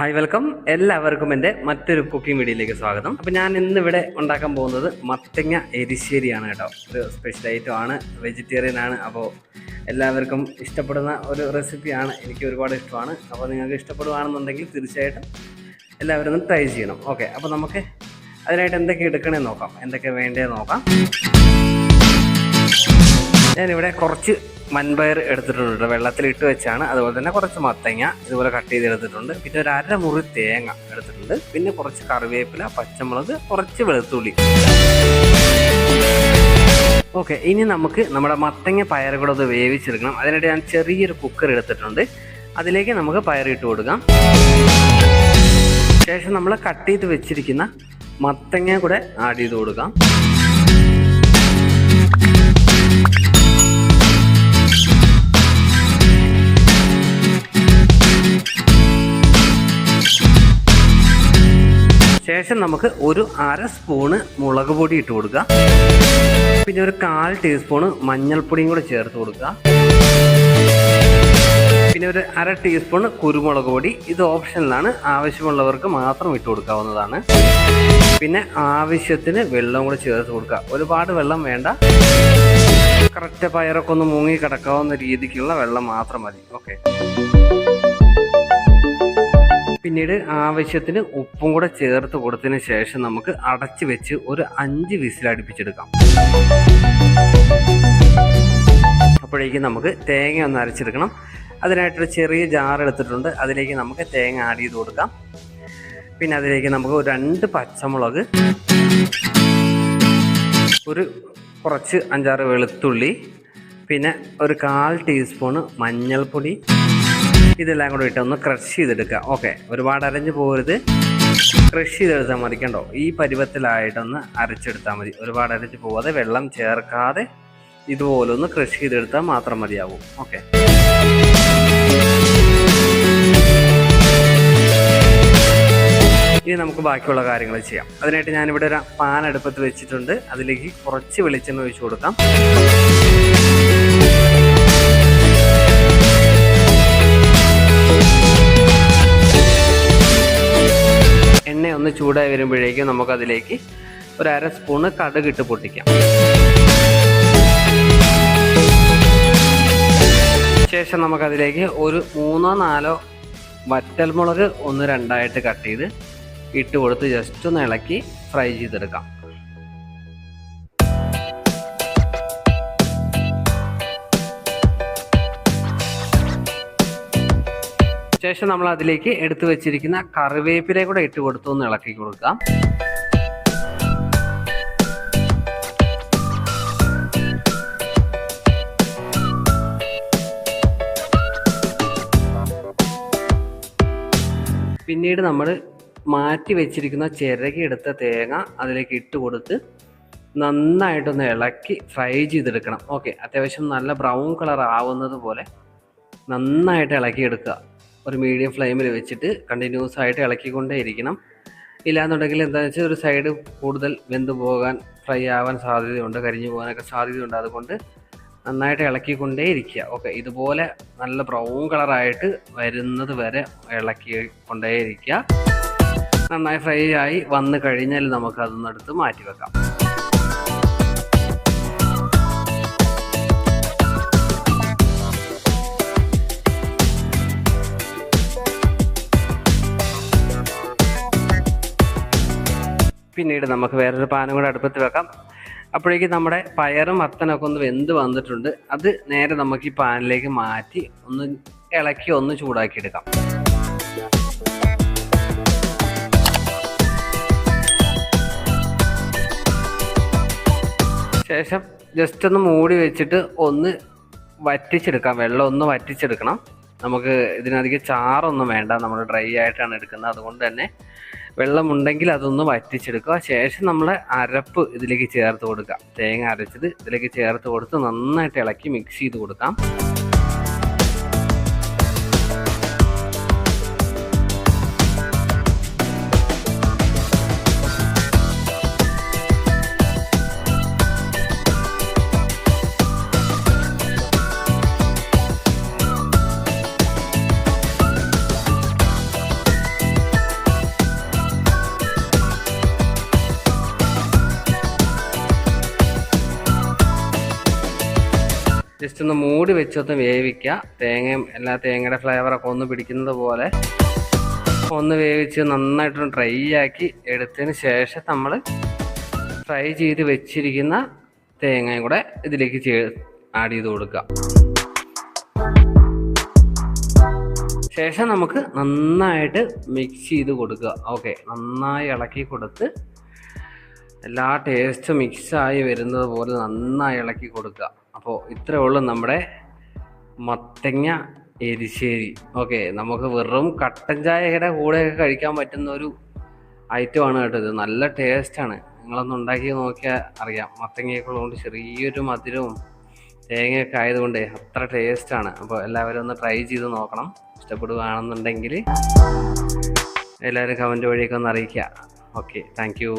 Hi welcome. എല്ലാവർക്കും എൻ്റെ മറ്റൊരു കുക്കിംഗ് വീഡിയോയിലേക്ക് സ്വാഗതം. അപ്പോൾ ഞാൻ ഇന്നിവിടെ ഉണ്ടാക്കാൻ പോകുന്നത് മത്തങ്ങ എരിശ്ശേരിയാണ് കേട്ടോ. ഒരു സ്പെഷ്യൽ ഐറ്റം ആണ്, വെജിറ്റേറിയൻ ആണ്. അപ്പോൾ എല്ലാവർക്കും ഇഷ്ടപ്പെടുന്ന ഒരു റെസിപ്പിയാണ്. എനിക്ക് ഒരുപാട് ഇഷ്ടമാണ്. അപ്പോൾ നിങ്ങൾക്ക് ഇഷ്ടപ്പെടുകയാണെന്നുണ്ടെങ്കിൽ തീർച്ചയായിട്ടും എല്ലാവരും ഒന്ന് ട്രൈ ചെയ്യണം. ഓക്കെ, അപ്പോൾ നമുക്ക് അതിനായിട്ട് എന്തൊക്കെ എടുക്കണമെന്ന് നോക്കാം, എന്തൊക്കെ വേണ്ടതെന്ന് നോക്കാം. ഞാനിവിടെ കുറച്ച് വൻപയർ എടുത്തിട്ടുണ്ട്, വെള്ളത്തിലിട്ട് വെച്ചാണ്. അതുപോലെ തന്നെ കുറച്ച് മത്തങ്ങ ഇതുപോലെ കട്ട് ചെയ്തെടുത്തിട്ടുണ്ട്. പിന്നെ ഒരു അരമുറി തേങ്ങ എടുത്തിട്ടുണ്ട്. പിന്നെ കുറച്ച് കറിവേപ്പില, പച്ചമുളക്, കുറച്ച് വെളുത്തുള്ളി. ഓക്കെ, ഇനി നമുക്ക് നമ്മുടെ മത്തങ്ങ പയർ കൂടെ ഒന്ന് വേവിച്ചെടുക്കണം. അതിനായിട്ട് ഞാൻ ചെറിയൊരു കുക്കർ എടുത്തിട്ടുണ്ട്. അതിലേക്ക് നമുക്ക് പയർ ഇട്ട് കൊടുക്കാം. ശേഷം നമ്മൾ കട്ട് ചെയ്ത് വെച്ചിരിക്കുന്ന മത്തങ്ങ കൂടെ ആഡ് ചെയ്ത് കൊടുക്കാം. ശേഷം നമുക്ക് ഒരു അര സ്പൂണ് മുളക് പൊടി ഇട്ട് കൊടുക്കുക. പിന്നെ ഒരു 1/4 ടീസ്പൂണ് മഞ്ഞൾപ്പൊടിയും കൂടെ ചേർത്ത് കൊടുക്കുക. പിന്നെ ഒരു അര ടീസ്പൂൺ കുരുമുളക് പൊടി. ഇത് ഓപ്ഷനിലാണ്, ആവശ്യമുള്ളവർക്ക് മാത്രം ഇട്ട് കൊടുക്കാവുന്നതാണ്. പിന്നെ ആവശ്യത്തിന് വെള്ളം കൂടെ ചേർത്ത് കൊടുക്കുക. ഒരുപാട് വെള്ളം വേണ്ട, കറക്റ്റ് പയറൊക്കെ ഒന്ന് മുങ്ങി കിടക്കാവുന്ന രീതിക്കുള്ള വെള്ളം മാത്രം മതി. ഓക്കെ, പിന്നീട് ആവശ്യത്തിന് ഉപ്പും കൂടെ ചേർത്ത് കൊടുത്തതിന് ശേഷം നമുക്ക് അടച്ച് വെച്ച് ഒരു 5 വിസിൽ അടുപ്പിച്ചെടുക്കാം. അപ്പോഴേക്കും നമുക്ക് തേങ്ങ ഒന്ന് അരച്ചെടുക്കണം. അതിനായിട്ടൊരു ചെറിയ ജാർ എടുത്തിട്ടുണ്ട്. അതിലേക്ക് നമുക്ക് തേങ്ങ ആഡ് ചെയ്ത് കൊടുക്കാം. പിന്നെ അതിലേക്ക് നമുക്ക് ഒരു 2 പച്ചമുളക്, ഒരു കുറച്ച് 5-6 വെളുത്തുള്ളി, പിന്നെ ഒരു 1/4 ടീസ്പൂണ് മഞ്ഞൾപ്പൊടി, ഇതെല്ലാം കൂടെ ഇട്ട് ഒന്ന് ക്രഷ് ചെയ്തെടുക്കുക. ഓക്കെ, ഒരുപാട് അരഞ്ഞു പോകരുത്, ക്രഷ് ചെയ്തെടുത്താൽ മതി. കണ്ടോ, ഈ പരുവത്തിലായിട്ടൊന്ന് അരച്ചെടുത്താൽ മതി. ഒരുപാട് അരഞ്ഞു പോകാതെ, വെള്ളം ചേർക്കാതെ ഇതുപോലെ ഒന്ന് ക്രഷ് ചെയ്തെടുത്താൽ മാത്രം മതിയാവും. ഓക്കെ, ഇനി നമുക്ക് ബാക്കിയുള്ള കാര്യങ്ങൾ ചെയ്യാം. അതിനായിട്ട് ഞാനിവിടെ ഒരു പാൻ അടുപ്പത്ത് വെച്ചിട്ടുണ്ട്. അതിലേക്ക് കുറച്ച് വെളിച്ചെണ്ണ ഒഴിച്ചു കൊടുക്കാം. എണ്ണ ഒന്ന് ചൂടായി വരുമ്പോഴേക്കും നമുക്കതിലേക്ക് ഒരു അര സ്പൂണ് കടുക് ഇട്ട് പൊട്ടിക്കാം. ശേഷം നമുക്കതിലേക്ക് ഒരു 3-4 വറ്റൽമുളക് 1-2 കട്ട് ചെയ്ത് ഇട്ട് കൊടുത്ത് ജസ്റ്റ് ഒന്ന് ഇളക്കി ഫ്രൈ ചെയ്തെടുക്കാം. ശേഷം നമ്മൾ അതിലേക്ക് എടുത്തു വെച്ചിരിക്കുന്ന കറിവേപ്പില കൂടെ ഇട്ട് കൊടുത്ത് ഒന്ന് ഇളക്കി കൊടുക്കാം. പിന്നീട് നമ്മൾ മാറ്റി വെച്ചിരിക്കുന്ന ചിരകിയെടുത്ത തേങ്ങ അതിലേക്ക് ഇട്ട് കൊടുത്ത് നന്നായിട്ടൊന്ന് ഇളക്കി ഫ്രൈ ചെയ്തെടുക്കണം. ഓക്കെ, അത്യാവശ്യം നല്ല ബ്രൗൺ കളർ ആവുന്നത് പോലെ നന്നായിട്ട് ഇളക്കിയെടുക്കുക. ഒരു മീഡിയം ഫ്ലെയിമിൽ വെച്ചിട്ട് കണ്ടിന്യൂസ് ആയിട്ട് ഇളക്കിക്കൊണ്ടേ ഇരിക്കണം. ഇല്ലാന്നുണ്ടെങ്കിൽ എന്താണെന്ന് വെച്ചാൽ ഒരു സൈഡ് കൂടുതൽ വെന്ത് പോകാൻ, ഫ്രൈ ആവാൻ സാധ്യതയുണ്ട്, കരിഞ്ഞു പോകാനൊക്കെ സാധ്യതയുണ്ട്. അതുകൊണ്ട് നന്നായിട്ട് ഇളക്കിക്കൊണ്ടേ ഇരിക്കുക. ഓക്കെ, ഇതുപോലെ നല്ല ബ്രൗൺ കളറായിട്ട് വരുന്നത് വരെ ഇളക്കിക്കൊണ്ടേ ഇരിക്കുക. നന്നായി ഫ്രൈ ആയി വന്നു കഴിഞ്ഞാൽ നമുക്കതൊന്ന് എടുത്ത് മാറ്റി വെക്കാം. പിന്നീട് നമുക്ക് വേറൊരു പാനും കൂടെ അടുപ്പത്ത് വെക്കാം. അപ്പോഴേക്കും നമ്മുടെ പയറും മത്തനൊക്കെ ഒന്ന് വെന്ത് വന്നിട്ടുണ്ട്. അത് നേരെ നമുക്ക് ഈ പാനിലേക്ക് മാറ്റി ഒന്ന് ഇളക്കി ഒന്ന് ചൂടാക്കി എടുക്കാം. ശേഷം ജസ്റ്റ് ഒന്ന് മൂടി വെച്ചിട്ട് ഒന്ന് വറ്റിച്ചെടുക്കാം. വെള്ളം ഒന്ന് വറ്റിച്ചെടുക്കണം. നമുക്ക് ഇതിനധികം ചാറൊന്നും വേണ്ട, നമ്മൾ ഡ്രൈ ആയിട്ടാണ് എടുക്കുന്നത്. അതുകൊണ്ട് തന്നെ വെള്ളമുണ്ടെങ്കിൽ അതൊന്ന് വറ്റിച്ചെടുക്കുക. ശേഷം നമ്മൾ അരപ്പ് ഇതിലേക്ക് ചേർത്ത് കൊടുക്കുക. തേങ്ങ അരച്ചത് ഇതിലേക്ക് ചേർത്ത് കൊടുത്ത് നന്നായിട്ട് ഇളക്കി മിക്സ് ചെയ്ത് കൊടുക്കാം. ജസ്റ്റ് ഒന്ന് മൂടി വെച്ചൊന്ന് വേവിക്കുക. തേങ്ങയും എല്ലാ തേങ്ങയുടെ ഫ്ലേവറൊക്കെ ഒന്ന് പിടിക്കുന്നത് പോലെ ഒന്ന് വേവിച്ച് നന്നായിട്ടൊന്ന് ഡ്രൈ ആക്കി എടുത്തതിന് ശേഷം നമ്മൾ ഫ്രൈ ചെയ്ത് വെച്ചിരിക്കുന്ന തേങ്ങയും കൂടെ ഇതിലേക്ക് ആഡ് ചെയ്ത് കൊടുക്കുക. ശേഷം നമുക്ക് നന്നായിട്ട് മിക്സ് ചെയ്ത് കൊടുക്കുക. ഓക്കെ, നന്നായി ഇളക്കി കൊടുത്ത് എല്ലാ ടേസ്റ്റും മിക്സായി വരുന്നത് പോലെ നന്നായി ഇളക്കി കൊടുക്കുക. അപ്പോൾ ഇത്രയേ ഉള്ളൂ നമ്മുടെ മത്തങ്ങ എരിശ്ശേരി. ഓക്കെ, നമുക്ക് വെറും കട്ടൻ ചായയുടെ കൂടെയൊക്കെ കഴിക്കാൻ പറ്റുന്ന ഒരു ഐറ്റമാണ് കേട്ടോ ഇത്. നല്ല ടേസ്റ്റാണ്. നിങ്ങളൊന്ന് ഉണ്ടാക്കി നോക്കിയാൽ അറിയാം. മത്തങ്ങയൊക്കെ ഉള്ളതുകൊണ്ട് ചെറിയൊരു മധുരവും തേങ്ങയൊക്കെ ആയതുകൊണ്ട് അത്ര ടേസ്റ്റാണ്. അപ്പോൾ എല്ലാവരും ഒന്ന് ട്രൈ ചെയ്ത് നോക്കണം. ഇഷ്ടപ്പെടുകയാണെന്നുണ്ടെങ്കിൽ എല്ലാവരും കമൻറ്റ് വഴിയൊക്കെ ഒന്ന് അറിയിക്കുക. Okay, thank you.